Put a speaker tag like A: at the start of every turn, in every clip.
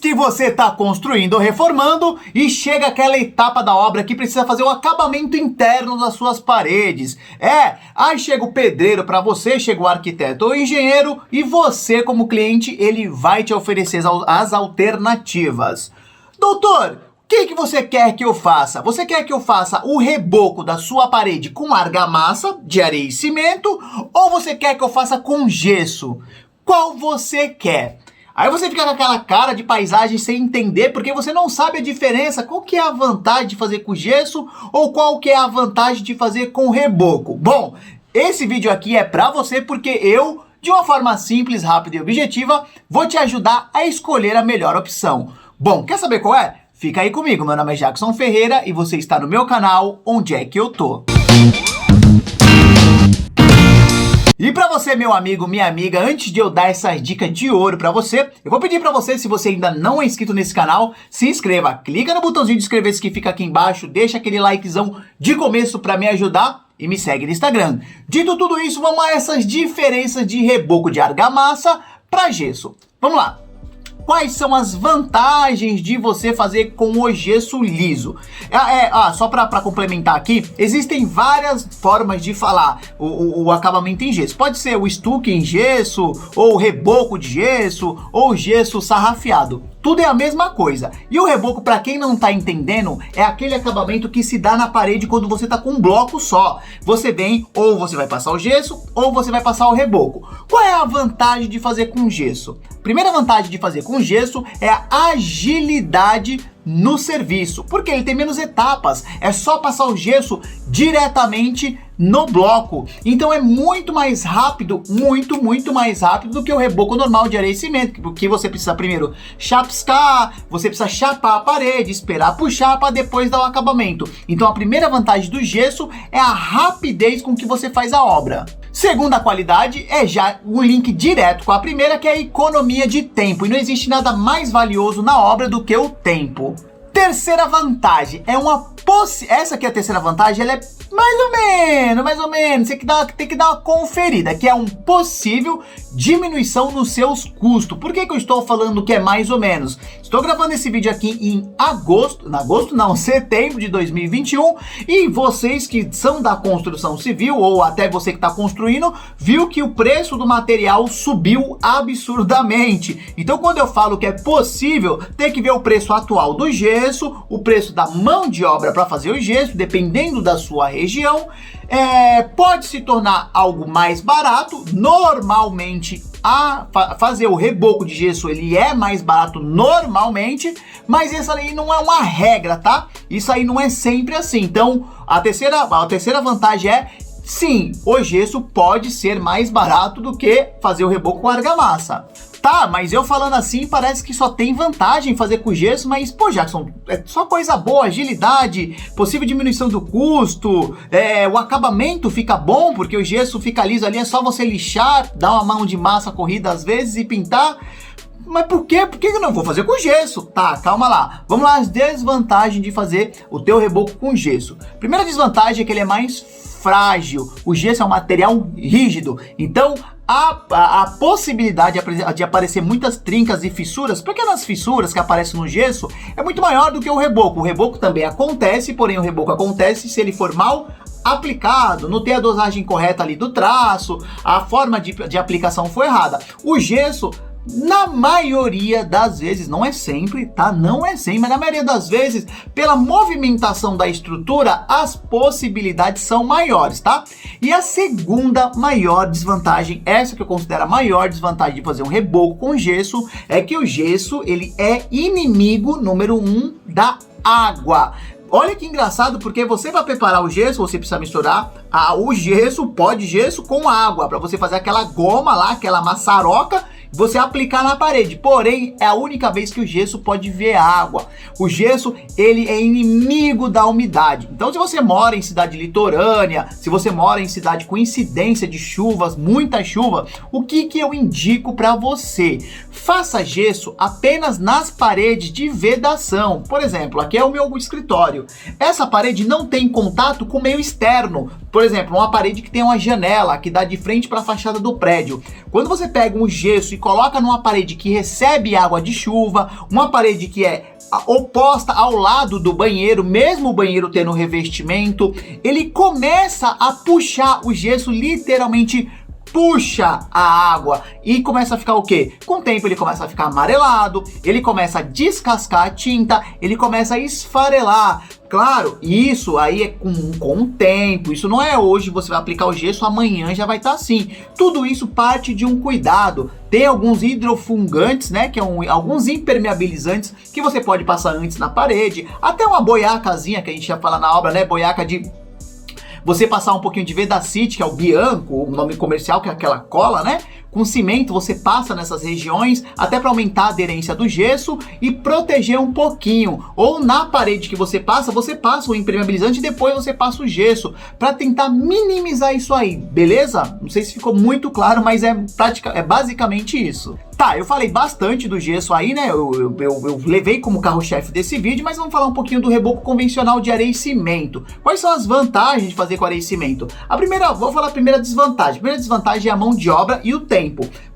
A: que você está construindo ou reformando e chega aquela etapa da obra que precisa fazer o acabamento interno das suas paredes. Aí chega o pedreiro para você, chega o arquiteto ou engenheiro e você, como cliente, ele vai te oferecer as alternativas. Doutor, o que você quer que eu faça? Você quer que eu faça o reboco da sua parede com argamassa, de areia e cimento, ou você quer que eu faça com gesso? Qual você quer? Aí você fica com aquela cara de paisagem sem entender, porque você não sabe a diferença. Qual que é a vantagem de fazer com gesso ou qual que é a vantagem de fazer com reboco? Bom, esse vídeo aqui é pra você porque eu, de uma forma simples, rápida e objetiva, vou te ajudar a escolher a melhor opção. Bom, quer saber qual é? Fica aí comigo, meu nome é Jackson Ferreira e você está no meu canal Onde é que eu tô? E pra você, meu amigo, minha amiga, antes de eu dar essas dicas de ouro pra você, eu vou pedir pra você, se você ainda não é inscrito nesse canal, se inscreva, clica no botãozinho de inscrever-se que fica aqui embaixo, deixa aquele likezão de começo pra me ajudar e me segue no Instagram. Dito tudo isso, vamos a essas diferenças de reboco de argamassa pra gesso. Vamos lá! Quais são as vantagens de você fazer com o gesso liso? Só para complementar aqui, existem várias formas de falar o acabamento em gesso. Pode ser o estuque em gesso, ou reboco de gesso, ou gesso sarrafiado. Tudo é a mesma coisa. E o reboco, para quem não tá entendendo, é aquele acabamento que se dá na parede quando você tá com um bloco só. Você vem, ou você vai passar o gesso, ou você vai passar o reboco. Qual é a vantagem de fazer com gesso? Primeira vantagem de fazer com gesso é a agilidade no serviço, porque ele tem menos etapas, é só passar o gesso diretamente no bloco, então é muito mais rápido, muito mais rápido do que o reboco normal de areia e cimento, porque você precisa primeiro chapiscar, você precisa chapar a parede, esperar puxar para depois dar o acabamento. Então a primeira vantagem do gesso é a rapidez com que você faz a obra. Segunda qualidade é já um link direto com a primeira, que é a economia de tempo, e não existe nada mais valioso na obra do que o tempo. Terceira vantagem é essa aqui é a terceira vantagem, ela é mais ou menos, você tem que dar uma conferida, que é um possível diminuição nos seus custos. Por que eu estou falando que é mais ou menos? Estou gravando esse vídeo aqui em setembro de 2021, e vocês que são da construção civil, ou até você que está construindo, viu que o preço do material subiu absurdamente. Então quando eu falo que é possível, tem que ver o preço atual do gesso, o preço da mão de obra para fazer o gesso, dependendo da sua região, pode se tornar algo mais barato. Normalmente fazer o reboco de gesso ele é mais barato normalmente, mas essa aí não é uma regra, tá? Isso aí não é sempre assim. Então a terceira vantagem é sim, o gesso pode ser mais barato do que fazer o reboco com argamassa. Tá, mas eu falando assim parece que só tem vantagem fazer com gesso, mas pô, Jackson, é só coisa boa, agilidade, possível diminuição do custo, o acabamento fica bom porque o gesso fica liso ali, é só você lixar, dar uma mão de massa corrida às vezes e pintar. Mas por quê? Por que eu não vou fazer com gesso? Tá, calma lá. Vamos lá, as desvantagens de fazer o teu reboco com gesso. Primeira desvantagem é que ele é mais frágil. O gesso é um material rígido, então a possibilidade de aparecer muitas trincas e fissuras, pequenas fissuras que aparecem no gesso, é muito maior do que o reboco. O reboco também acontece, porém o reboco acontece se ele for mal aplicado, não ter a dosagem correta ali do traço, a forma de aplicação foi errada. O gesso, na maioria das vezes, não é sempre, tá? Não é sempre, mas na maioria das vezes, pela movimentação da estrutura, as possibilidades são maiores, tá? E a segunda maior desvantagem, essa que eu considero a maior desvantagem de fazer um reboco com gesso, é que o gesso, ele é inimigo número 1 da água. Olha que engraçado, porque você vai preparar o gesso, você precisa misturar o gesso, pó de gesso com água, para você fazer aquela goma lá, aquela maçaroca, você aplicar na parede. Porém, é a única vez que o gesso pode ver água. O gesso, ele é inimigo da umidade. Então, se você mora em cidade litorânea, se você mora em cidade com incidência de chuvas, muita chuva, o que eu indico para você? Faça gesso apenas nas paredes de vedação. Por exemplo, aqui é o meu escritório. Essa parede não tem contato com o meio externo. Por exemplo, uma parede que tem uma janela que dá de frente para a fachada do prédio. Quando você pega um gesso e coloca numa parede que recebe água de chuva, uma parede que é oposta ao lado do banheiro, mesmo o banheiro tendo revestimento, ele começa a puxar o gesso, literalmente puxa a água e começa a ficar o quê? Com o tempo ele começa a ficar amarelado, ele começa a descascar a tinta, ele começa a esfarelar. Claro, isso aí é com o tempo, isso não é hoje você vai aplicar o gesso, amanhã já vai estar assim. Tudo isso parte de um cuidado. Tem alguns hidrofungantes, né, que alguns impermeabilizantes que você pode passar antes na parede, até uma boiacazinha que a gente já fala na obra, né, boiaca de você passar um pouquinho de Vedacity, que é o Bianco, o nome comercial, que é aquela cola, né? Com cimento você passa nessas regiões até para aumentar a aderência do gesso e proteger um pouquinho. Ou na parede que você passa o impermeabilizante e depois você passa o gesso para tentar minimizar isso aí, beleza? Não sei se ficou muito claro, mas é basicamente isso. Tá, eu falei bastante do gesso aí, né? Eu levei como carro-chefe desse vídeo, mas vamos falar um pouquinho do reboco convencional de areia e cimento. Quais são as vantagens de fazer com areia e cimento? Vou falar a primeira desvantagem. A primeira desvantagem é a mão de obra e o tempo.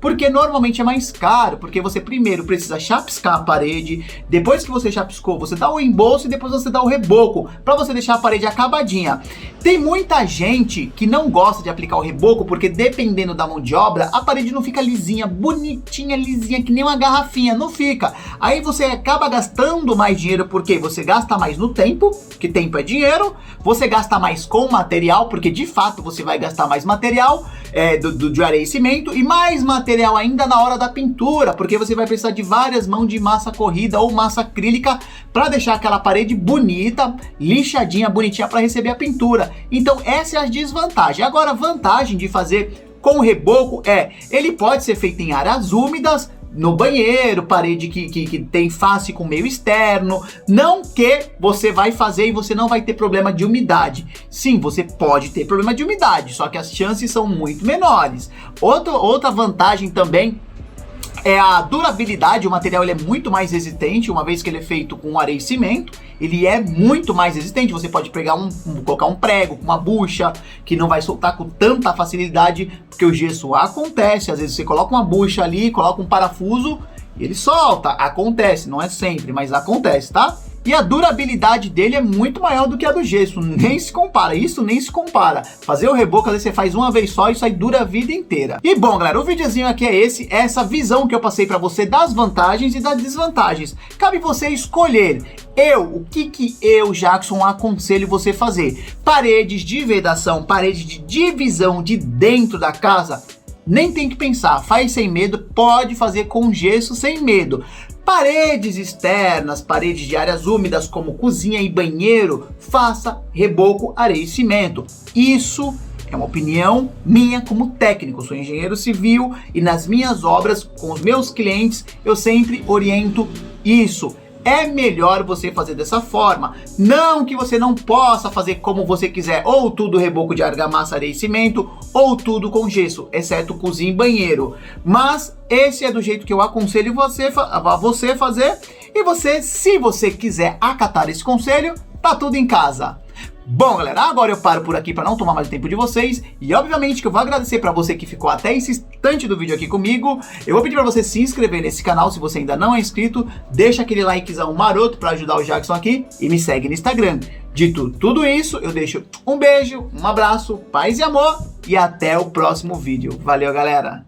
A: Porque normalmente é mais caro, porque você primeiro precisa chapiscar a parede, depois que você chapiscou, você dá o embolso e depois você dá o reboco, para você deixar a parede acabadinha. Tem muita gente que não gosta de aplicar o reboco, porque dependendo da mão de obra, a parede não fica lisinha, bonitinha, lisinha, que nem uma garrafinha, não fica. Aí você acaba gastando mais dinheiro, porque você gasta mais no tempo, que tempo é dinheiro, você gasta mais com material, porque de fato você vai gastar mais material de areia e cimento, e mais material ainda na hora da pintura, porque você vai precisar de várias mãos de massa corrida ou massa acrílica para deixar aquela parede bonita, lixadinha, bonitinha para receber a pintura. Então essa é a desvantagem. Agora a vantagem de fazer com reboco ele pode ser feito em áreas úmidas, no banheiro, parede que tem face com meio externo, não que você vai fazer e você não vai ter problema de umidade. Sim, você pode ter problema de umidade, só que as chances são muito menores. Outra vantagem também é a durabilidade. O material ele é muito mais resistente, uma vez que ele é feito com areia e cimento, ele é muito mais resistente. Você pode pegar colocar um prego, uma bucha, que não vai soltar com tanta facilidade, porque o gesso acontece, às vezes você coloca uma bucha ali, coloca um parafuso e ele solta, acontece, não é sempre, mas acontece, tá? E a durabilidade dele é muito maior do que a do gesso, nem se compara, isso nem se compara. Fazer o reboco, às vezes você faz uma vez só, isso aí dura a vida inteira. E bom, galera, o videozinho aqui é essa visão que eu passei pra você das vantagens e das desvantagens. Cabe você escolher. O que eu, Jackson, aconselho você fazer? Paredes de vedação, paredes de divisão de dentro da casa, nem tem que pensar, faz sem medo, pode fazer com gesso sem medo. Paredes externas, paredes de áreas úmidas como cozinha e banheiro, faça reboco, areia e cimento. Isso é uma opinião minha como técnico, sou engenheiro civil e nas minhas obras com os meus clientes eu sempre oriento isso. É melhor você fazer dessa forma, não que você não possa fazer como você quiser, ou tudo reboco de argamassa, areia e cimento, ou tudo com gesso, exceto cozinha e banheiro. Mas esse é do jeito que eu aconselho você fazer, e você, se você quiser acatar esse conselho, tá tudo em casa. Bom, galera, agora eu paro por aqui para não tomar mais tempo de vocês e obviamente que eu vou agradecer para você que ficou até esse instante do vídeo aqui comigo. Eu vou pedir para você se inscrever nesse canal se você ainda não é inscrito, deixa aquele likezão maroto para ajudar o Jackson aqui e me segue no Instagram. Dito tudo isso, eu deixo um beijo, um abraço, paz e amor e até o próximo vídeo. Valeu, galera!